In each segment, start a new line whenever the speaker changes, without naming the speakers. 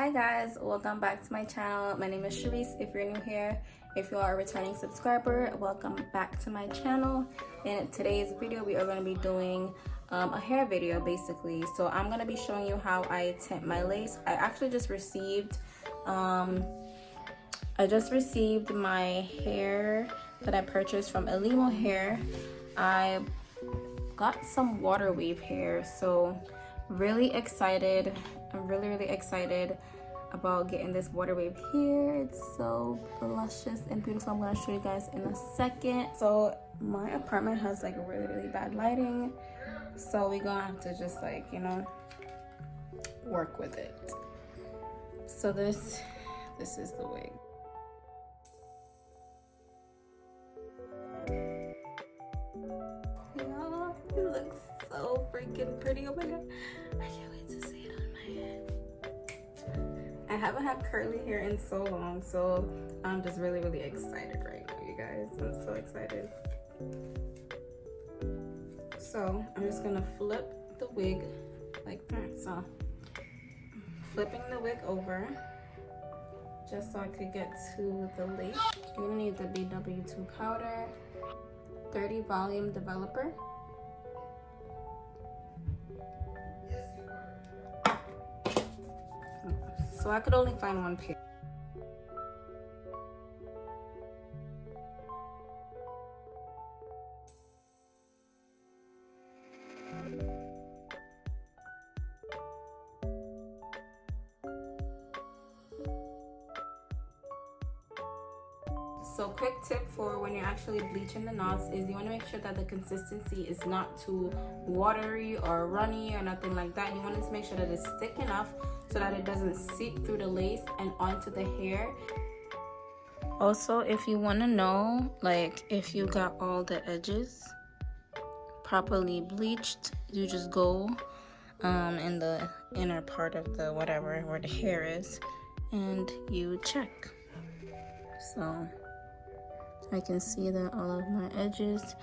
Hi guys, welcome back to my channel. My name is Sharice if you're new here. If you are a returning subscriber, welcome back to my channel. In today's video we are going to be doing a hair video basically. So I'm going to be showing you how I tint my lace. I actually just received my hair that I purchased from Elemohair. I got some water wave hair, so really excited. I'm really excited about getting this water wave hair. It's so luscious and beautiful. I'm gonna show you guys in a second. So my apartment has like really bad lighting, so we're gonna have to just like, you know, work with it. So this is the wig. Y'all, it looks so freaking pretty. Oh my god, I can't wait to see it on my head. I haven't had curly hair in so long, so I'm just really excited right now, you guys. I'm so excited. So I'm just gonna flip the wig like that. So flipping the wig over just so I could get to the lace. You're gonna need the BW2 powder, 30 volume developer, so I could only find one pair. So quick tip for when you're actually bleaching the knots is you want to make sure that the consistency is not too watery or runny or nothing like that. You want to make sure that it's thick enough so that it doesn't seep through the lace and onto the hair. Also, if you want to know like if you got all the edges properly bleached, you just go in the inner part of the whatever where the hair is and you check. So I can see that all of my edges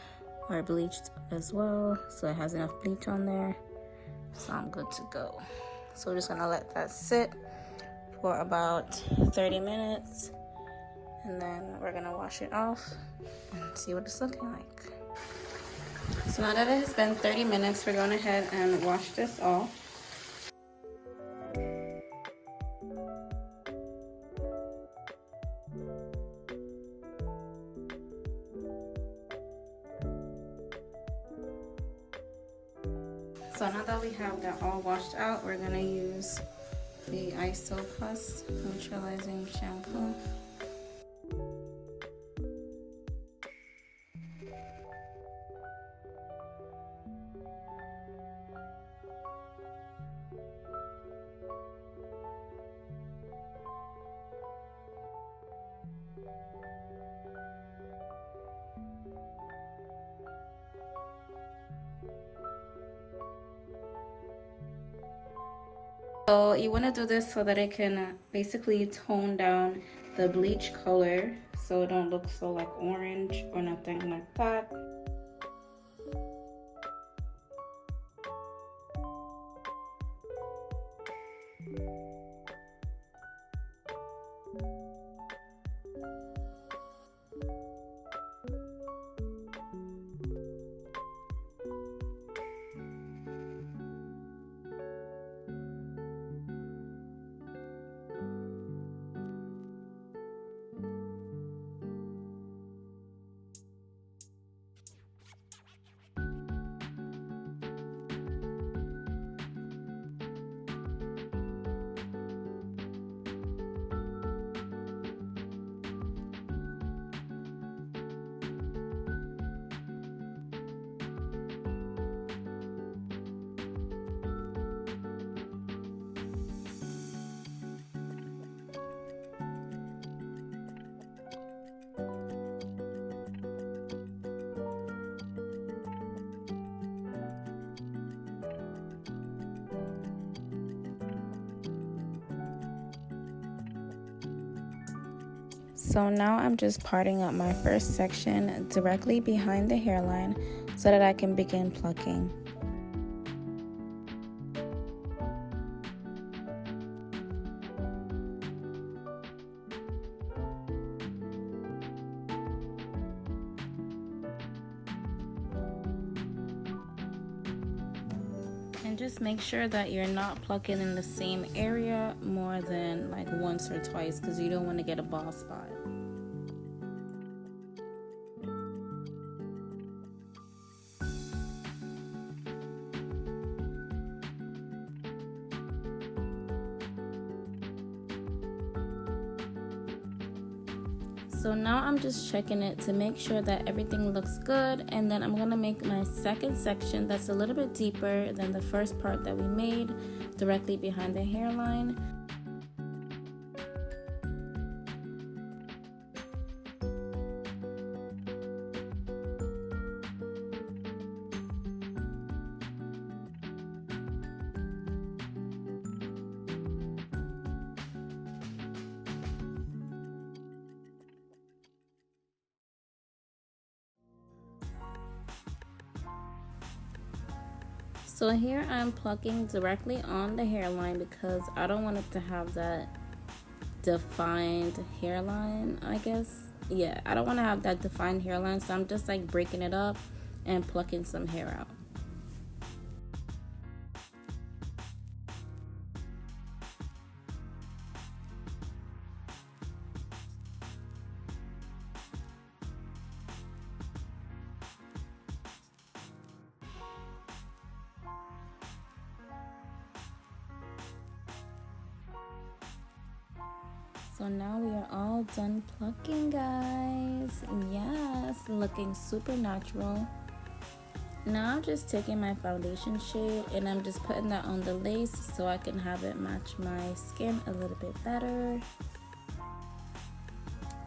are bleached as well, so it has enough bleach on there, so I'm good to go. So we're just gonna let that sit for about 30 minutes and then we're gonna wash it off and see what it's looking like. So now that it has been 30 minutes, we're going ahead and wash this off. So now that we have that all washed out, we're gonna use the Eyeshadow Plus neutralizing shampoo. So you want to do this so that it can basically tone down the bleach color so it don't look so like orange or nothing like that. So now I'm just parting up my first section directly behind the hairline so that I can begin plucking. And just make sure that you're not plucking in the same area more than like once or twice, because you don't want to get a bald spot. So now I'm just checking it to make sure that everything looks good, and then I'm gonna make my second section that's a little bit deeper than the first part that we made, directly behind the hairline. So here I'm plucking directly on the hairline because I don't want it to have that defined hairline, I guess. Yeah, I don't want to have that defined hairline, so I'm just like breaking it up and plucking some hair out. So now we are all done plucking, guys. Yes, looking super natural. Now I'm just taking my foundation shade and I'm just putting that on the lace so I can have it match my skin a little bit better.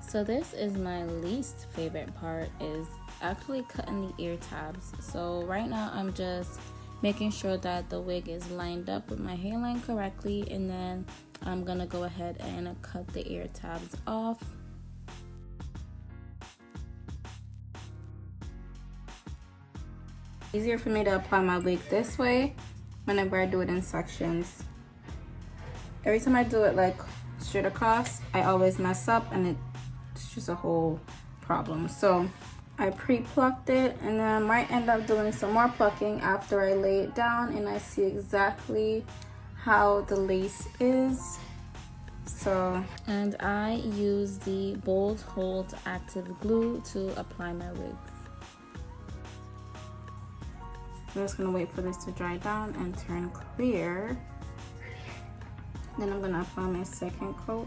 So this is my least favorite part, is actually cutting the ear tabs. So right now I'm just making sure that the wig is lined up with my hairline correctly, and then I'm gonna go ahead and cut the ear tabs off. Easier for me to apply my wig this way whenever I do it in sections. Every time I do it like straight across, I always mess up and it's just a whole problem. So I pre-plucked it, and then I might end up doing some more plucking after I lay it down and I see exactly how the lace is. So, and I use the Bold Hold Active Glue to apply my wigs. I'm just gonna wait for this to dry down and turn clear. Then I'm gonna apply my second coat.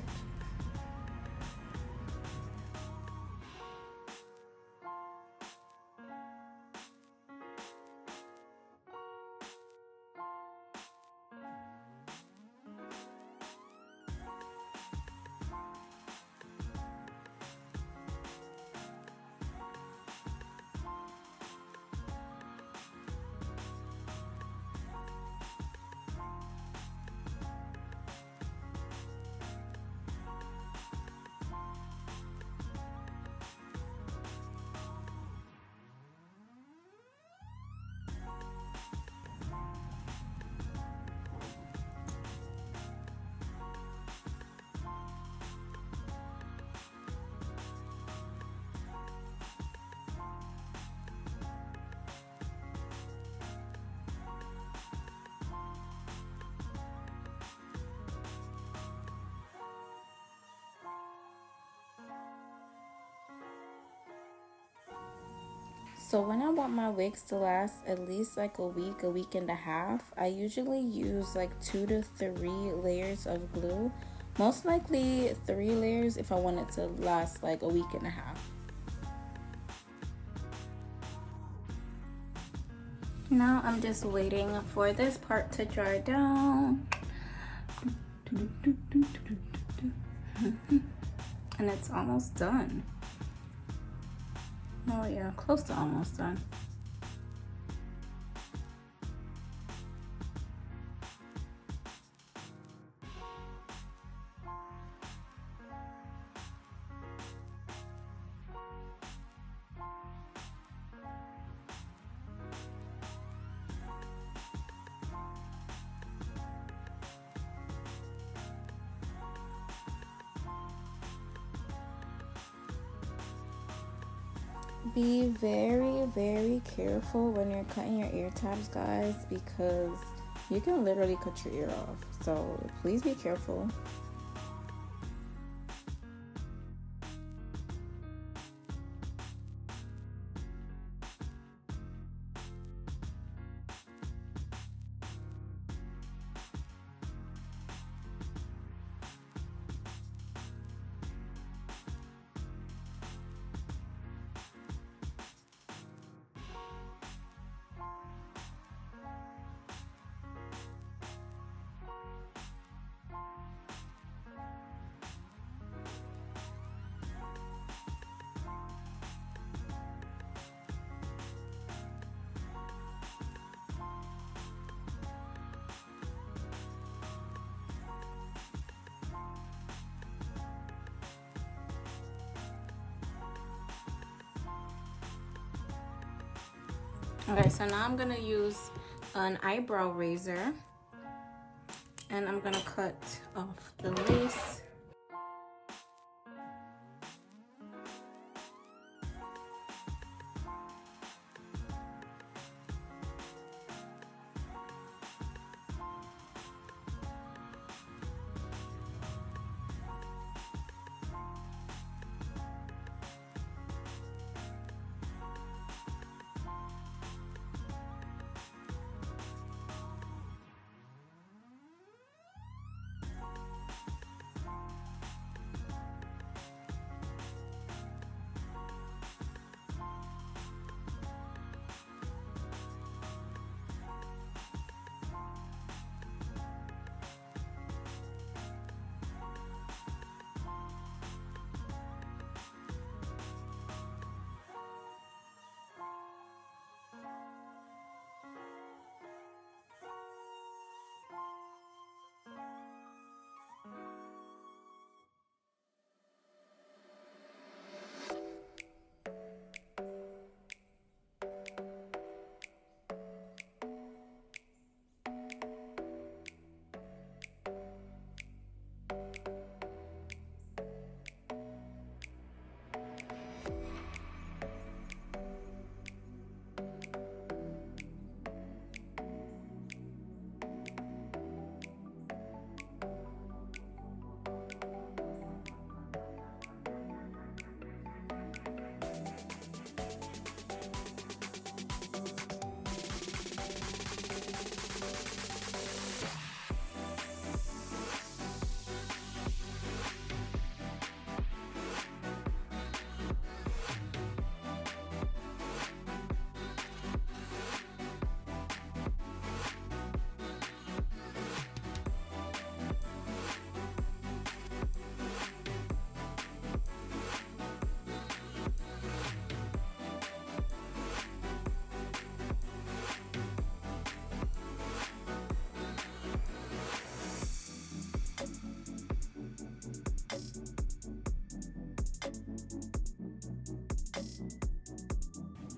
So when I want my wigs to last at least like a week and a half, I usually use like 2 to 3 layers of glue. Most likely 3 layers if I want it to last like a week and a half. Now I'm just waiting for this part to dry down. And it's almost done. Oh yeah, close to almost done. Be very, very careful when you're cutting your ear tabs, guys, because you can literally cut your ear off. So please be careful. Okay, so now I'm gonna use an eyebrow razor and I'm gonna cut off the lace.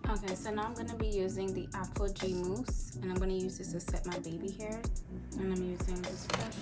Okay, so now I'm going to be using the Apple G Mousse, and I'm going to use this to set my baby hairs. And I'm using this brush.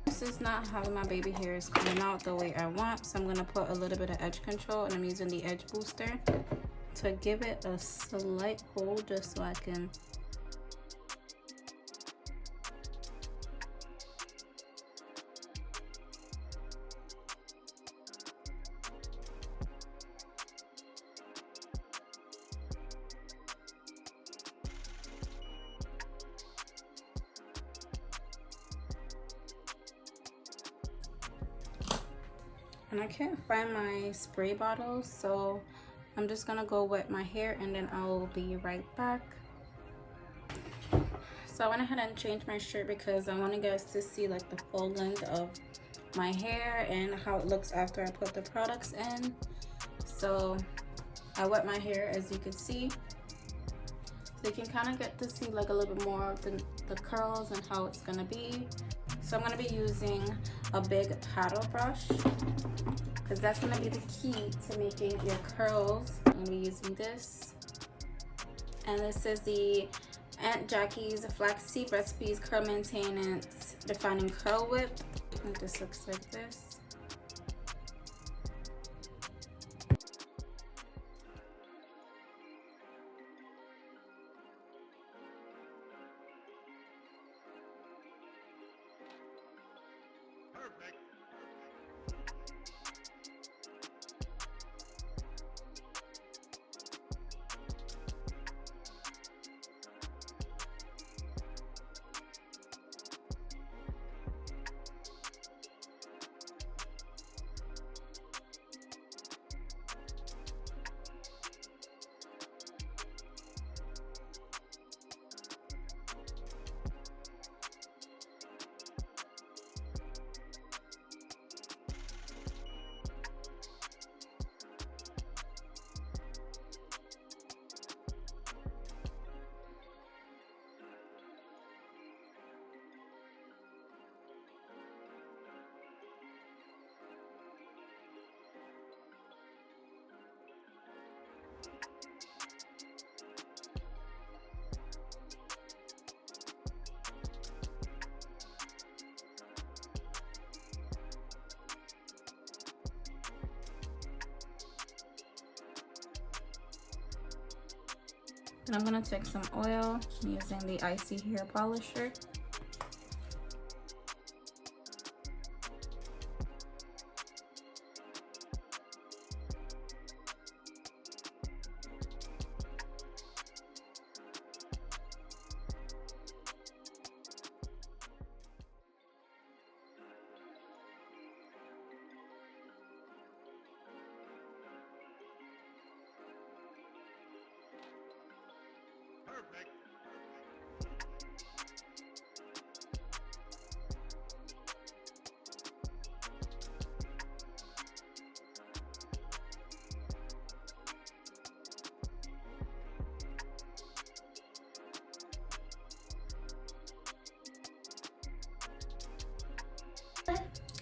This is not how my baby hair is coming out the way I want, so I'm going to put a little bit of edge control, and I'm using the edge booster to give it a slight hold just so I can And I can't find my spray bottle, so I'm just gonna go wet my hair and then I'll be right back. So I went ahead and changed my shirt because I want you guys to see like the full length of my hair and how it looks after I put the products in. So I wet my hair, as you can see, so you can kind of get to see like a little bit more of the curls and how it's gonna be. So I'm gonna be using a big paddle brush because that's gonna be the key to making your curls. I'm gonna be using this, and this is the Aunt Jackie's Flaxseed Recipes Curl Maintenance Defining Curl Whip. And this looks like this.
Perfect.
And I'm gonna take some oil using the Icy Hair Polisher.
Perfect.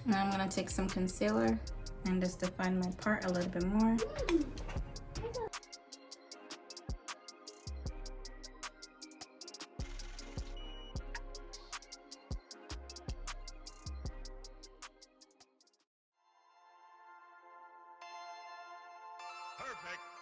Now I'm gonna take some concealer and just define my part a little bit more.
Perfect.